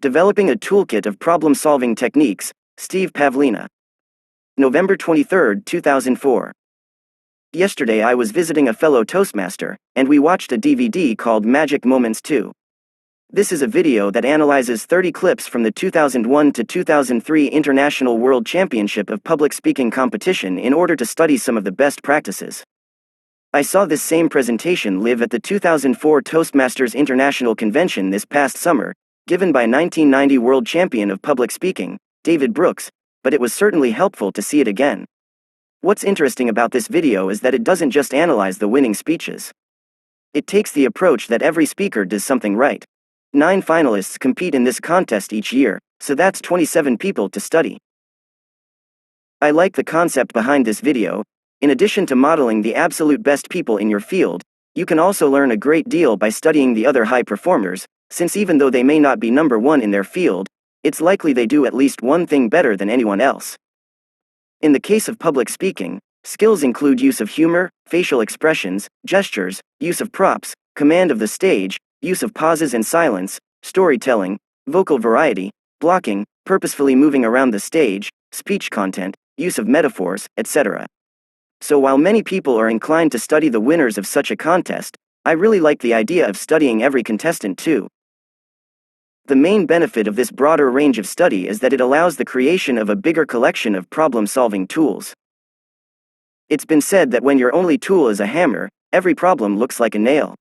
Developing a Toolkit of Problem-Solving Techniques, Steve Pavlina. November 23, 2004. Yesterday I was visiting a fellow Toastmaster, and we watched a DVD called Magic Moments 2. This is a video that analyzes 30 clips from the 2001 to 2003 International World Championship of Public Speaking competition in order to study some of the best practices. I saw this same presentation live at the 2004 Toastmasters International Convention this past summer, given by 1990 World Champion of Public Speaking, David Brooks, but it was certainly helpful to see it again. What's interesting about this video is that it doesn't just analyze the winning speeches. It takes the approach that every speaker does something right. 9 finalists compete in this contest each year, so that's 27 people to study. I like the concept behind this video. In addition to modeling the absolute best people in your field, you can also learn a great deal by studying the other high performers, since even though they may not be number one in their field, it's likely they do at least one thing better than anyone else. In the case of public speaking, skills include use of humor, facial expressions, gestures, use of props, command of the stage, use of pauses and silence, storytelling, vocal variety, blocking, purposefully moving around the stage, speech content, use of metaphors, etc. So while many people are inclined to study the winners of such a contest, I really like the idea of studying every contestant too. The main benefit of this broader range of study is that it allows the creation of a bigger collection of problem-solving tools. It's been said that when your only tool is a hammer, every problem looks like a nail.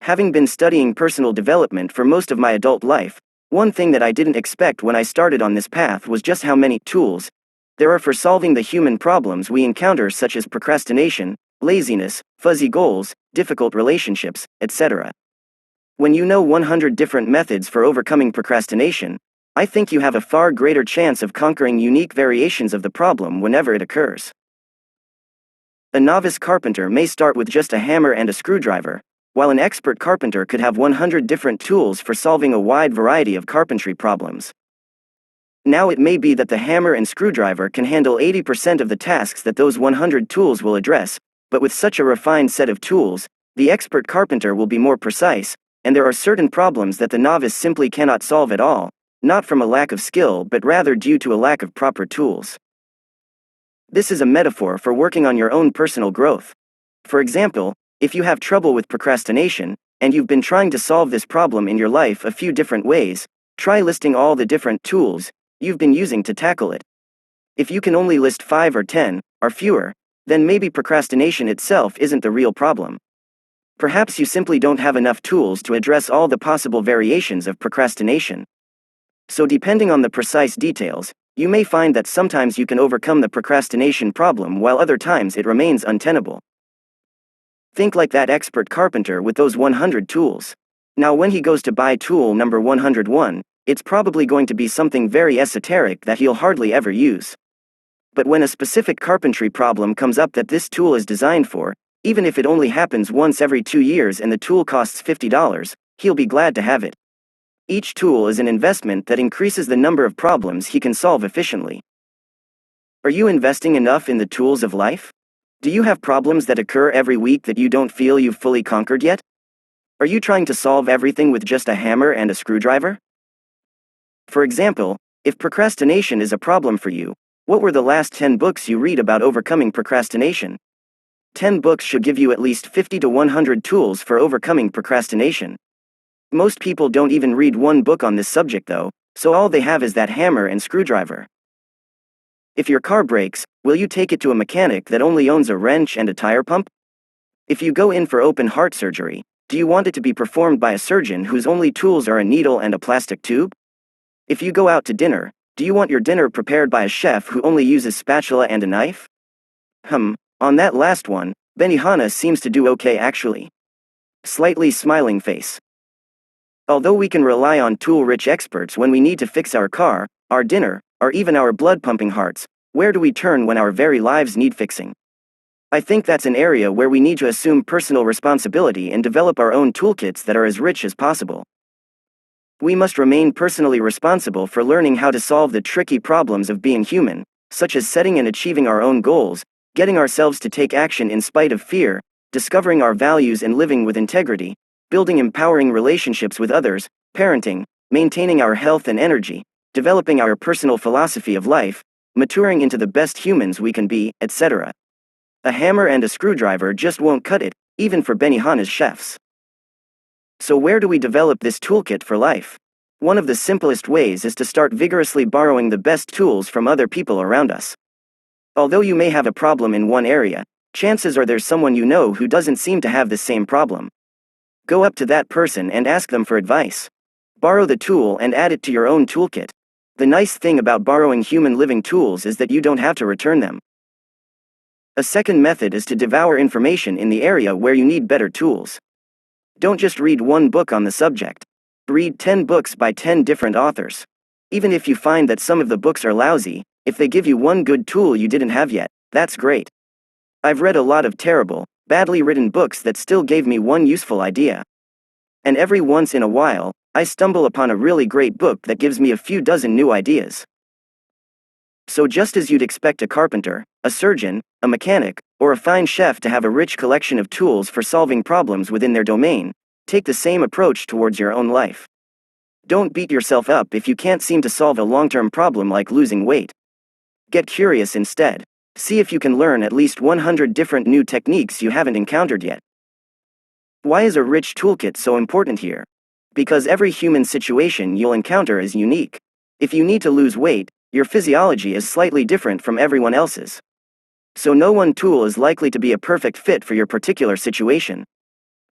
Having been studying personal development for most of my adult life, one thing that I didn't expect when I started on this path was just how many tools there are for solving the human problems we encounter, such as procrastination, laziness, fuzzy goals, difficult relationships, etc. When you know 100 different methods for overcoming procrastination, I think you have a far greater chance of conquering unique variations of the problem whenever it occurs. A novice carpenter may start with just a hammer and a screwdriver, while an expert carpenter could have 100 different tools for solving a wide variety of carpentry problems. Now it may be that the hammer and screwdriver can handle 80% of the tasks that those 100 tools will address, but with such a refined set of tools, the expert carpenter will be more precise, and there are certain problems that the novice simply cannot solve at all, not from a lack of skill but rather due to a lack of proper tools. This is a metaphor for working on your own personal growth. For example, if you have trouble with procrastination, and you've been trying to solve this problem in your life a few different ways, try listing all the different tools you've been using to tackle it. If you can only list 5 or 10, or fewer, then maybe procrastination itself isn't the real problem. Perhaps you simply don't have enough tools to address all the possible variations of procrastination. So depending on the precise details, you may find that sometimes you can overcome the procrastination problem while other times it remains untenable. Think like that expert carpenter with those 100 tools. Now when he goes to buy tool number 101, it's probably going to be something very esoteric that he'll hardly ever use. But when a specific carpentry problem comes up that this tool is designed for, even if it only happens once every 2 years and the tool costs $50, he'll be glad to have it. Each tool is an investment that increases the number of problems he can solve efficiently. Are you investing enough in the tools of life? Do you have problems that occur every week that you don't feel you've fully conquered yet? Are you trying to solve everything with just a hammer and a screwdriver? For example, if procrastination is a problem for you, what were the last 10 books you read about overcoming procrastination? 10 books should give you at least 50 to 100 tools for overcoming procrastination. Most people don't even read one book on this subject though, so all they have is that hammer and screwdriver. If your car breaks, will you take it to a mechanic that only owns a wrench and a tire pump? If you go in for open heart surgery, do you want it to be performed by a surgeon whose only tools are a needle and a plastic tube? If you go out to dinner, do you want your dinner prepared by a chef who only uses spatula and a knife? On that last one, Benihana seems to do okay actually. Slightly smiling face. Although we can rely on tool-rich experts when we need to fix our car, our dinner, or even our blood-pumping hearts, where do we turn when our very lives need fixing? I think that's an area where we need to assume personal responsibility and develop our own toolkits that are as rich as possible. We must remain personally responsible for learning how to solve the tricky problems of being human, such as setting and achieving our own goals, getting ourselves to take action in spite of fear, discovering our values and living with integrity, building empowering relationships with others, parenting, maintaining our health and energy, developing our personal philosophy of life, maturing into the best humans we can be, etc. A hammer and a screwdriver just won't cut it, even for Benihana's chefs. So where do we develop this toolkit for life? One of the simplest ways is to start vigorously borrowing the best tools from other people around us. Although you may have a problem in one area, chances are there's someone you know who doesn't seem to have the same problem. Go up to that person and ask them for advice. Borrow the tool and add it to your own toolkit. The nice thing about borrowing human living tools is that you don't have to return them. A second method is to devour information in the area where you need better tools. Don't just read one book on the subject. Read 10 books by 10 different authors. Even if you find that some of the books are lousy, if they give you one good tool you didn't have yet, that's great. I've read a lot of terrible, badly written books that still gave me one useful idea. And every once in a while, I stumble upon a really great book that gives me a few dozen new ideas. So just as you'd expect a carpenter, a surgeon, a mechanic, or a fine chef to have a rich collection of tools for solving problems within their domain, take the same approach towards your own life. Don't beat yourself up if you can't seem to solve a long-term problem like losing weight. Get curious instead. See if you can learn at least 100 different new techniques you haven't encountered yet. Why is a rich toolkit so important here? Because every human situation you'll encounter is unique. If you need to lose weight, your physiology is slightly different from everyone else's. So no one tool is likely to be a perfect fit for your particular situation.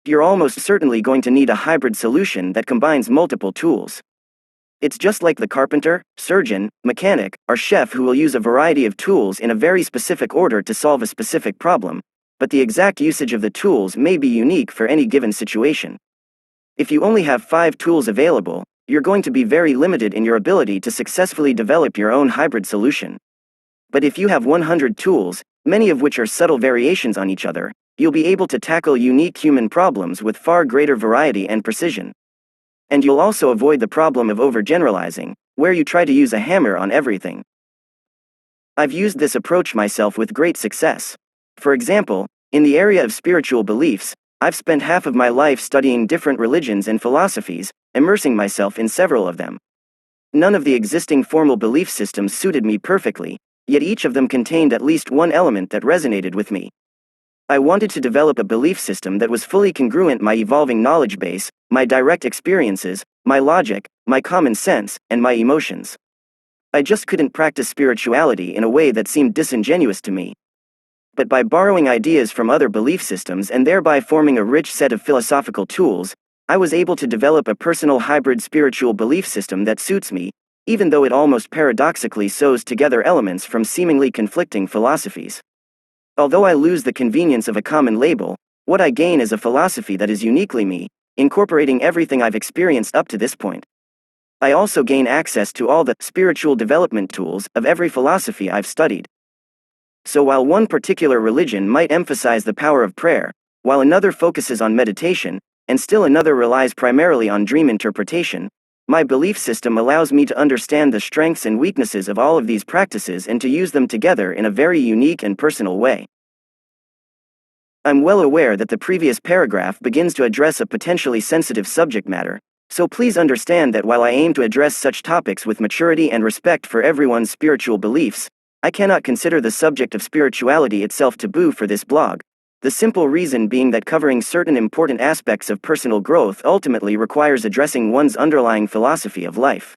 You're almost certainly going to need a hybrid solution that combines multiple tools. It's just like the carpenter, surgeon, mechanic, or chef who will use a variety of tools in a very specific order to solve a specific problem, but the exact usage of the tools may be unique for any given situation. If you only have 5 tools available, you're going to be very limited in your ability to successfully develop your own hybrid solution. But if you have 100 tools, many of which are subtle variations on each other, you'll be able to tackle unique human problems with far greater variety and precision. And you'll also avoid the problem of overgeneralizing, where you try to use a hammer on everything. I've used this approach myself with great success. For example, in the area of spiritual beliefs, I've spent half of my life studying different religions and philosophies, immersing myself in several of them. None of the existing formal belief systems suited me perfectly, yet each of them contained at least one element that resonated with me. I wanted to develop a belief system that was fully congruent my evolving knowledge base, my direct experiences, my logic, my common sense, and my emotions. I just couldn't practice spirituality in a way that seemed disingenuous to me. But by borrowing ideas from other belief systems and thereby forming a rich set of philosophical tools, I was able to develop a personal hybrid spiritual belief system that suits me, even though it almost paradoxically sews together elements from seemingly conflicting philosophies. Although I lose the convenience of a common label, what I gain is a philosophy that is uniquely me, incorporating everything I've experienced up to this point. I also gain access to all the spiritual development tools of every philosophy I've studied. So while one particular religion might emphasize the power of prayer, while another focuses on meditation, and still another relies primarily on dream interpretation, my belief system allows me to understand the strengths and weaknesses of all of these practices and to use them together in a very unique and personal way. I'm well aware that the previous paragraph begins to address a potentially sensitive subject matter, so please understand that while I aim to address such topics with maturity and respect for everyone's spiritual beliefs, I cannot consider the subject of spirituality itself taboo for this blog. The simple reason being that covering certain important aspects of personal growth ultimately requires addressing one's underlying philosophy of life.